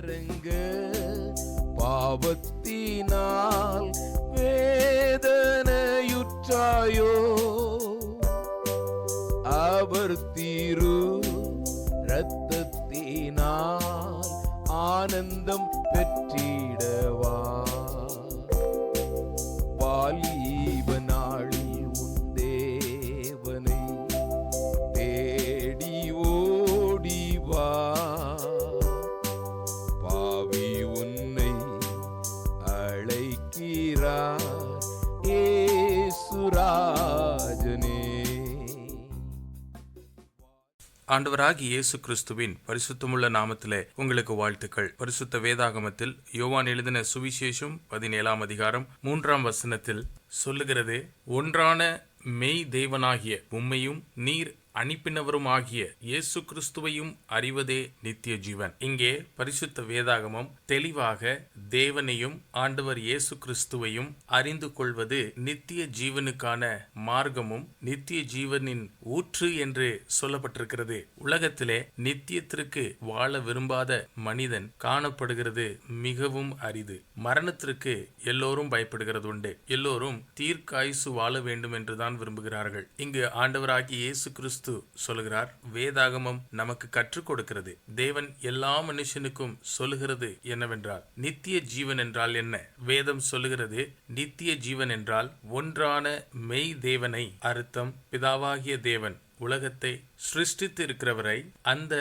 கரங்க பாவத்தினால் வேதனையுற்றாயோ, அவர் தீரு இரத்தத்தினால் ஆனந்தம் பெற்றிடவா. வாலிப நாளில் உன் தேவனை தேடி ஓடிவா. பாவி உன்னை அழைக்கிறார் இயேசுராஜனே. ஆண்டவராகிய இயேசு கிறிஸ்துவின் பரிசுத்தமுள்ள நாமத்திலே உங்களுக்கு வாழ்த்துக்கள். பரிசுத்த வேதாகமத்தில் யோவான் எழுதின சுவிசேஷம் 17ஆம் அதிகாரம் 3ஆம் வசனத்தில் சொல்லுகிறது, ஒன்றான மெய் தேவனாகிய உம்மையும் நீர் அனுப்பினவரும் ஆகிய இயேசு கிறிஸ்துவையும் அறிவதே நித்திய ஜீவன். இங்கே பரிசுத்த வேதாகமம் தெளிவாக தேவனையும் ஆண்டவர் இயேசு கிறிஸ்துவையும் அறிந்து கொள்வது நித்திய ஜீவனுக்கான மார்க்கமும் நித்திய ஜீவனின் ஊற்று என்று சொல்லப்பட்டிருக்கிறது. உலகத்திலே நித்தியத்திற்கு வாழ விரும்பாத மனிதன் காணப்படுகிறது மிகவும் அரிது. மரணத்திற்கு எல்லோரும் பயப்படுகிறது உண்டு. எல்லோரும் தீர்க்காயுசு வாழ வேண்டும் என்றுதான் விரும்புகிறார்கள். இங்கு ஆண்டவராகிய இயேசு கிறிஸ்து சொல்லுகிறார், வேதாகமம் நமக்கு கற்றுக் கொடுக்கிறது. தேவன் எல்லா மனுஷனுக்கும் சொல்லுகிறது என்னவென்றால், நித்திய ஜீவன் என்றால் என்ன? வேதம் சொல்லுகிறது, நித்திய ஜீவன் என்றால் ஒன்றான மெய் தேவனை, அர்த்தம் பிதாவாகிய தேவன் உலகத்தை சிருஷ்டித்து இருக்கிறவரை, அந்த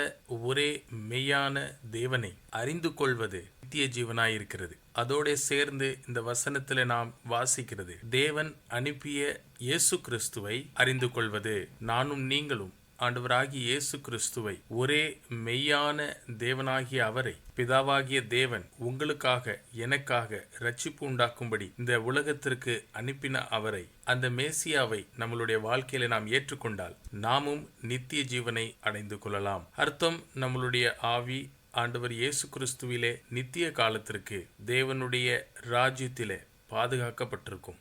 ஒரே மெய்யான தேவனை அறிந்து கொள்வது நித்திய ஜீவனாயிருக்கிறது. அதோட சேர்ந்து இந்த வசனத்தில் நாம் வாசிக்கிறது, தேவன் அனுப்பிய இயேசு கிறிஸ்துவை அறிந்து கொள்வது. நானும் நீங்களும் ஆண்டவராகிய இயேசு கிறிஸ்துவை, ஒரே மெய்யான தேவனாகிய அவரை, பிதாவாகிய தேவன் உங்களுக்காக எனக்காக ரட்சிப்பு உண்டாக்கும்படி இந்த உலகத்திற்கு அனுப்பின அவரை, அந்த மேசியாவை நம்மளுடைய வாழ்க்கையில நாம் ஏற்றுக்கொண்டால் நாமும் நித்திய ஜீவனை அடைந்து கொள்ளலாம். அர்த்தம், நம்மளுடைய ஆவி ஆண்டவர் இயேசு கிறிஸ்துவிலே நித்திய காலத்திற்கு தேவனுடைய ராஜ்யத்திலே பாதுகாக்கப்பட்டிருக்கும்.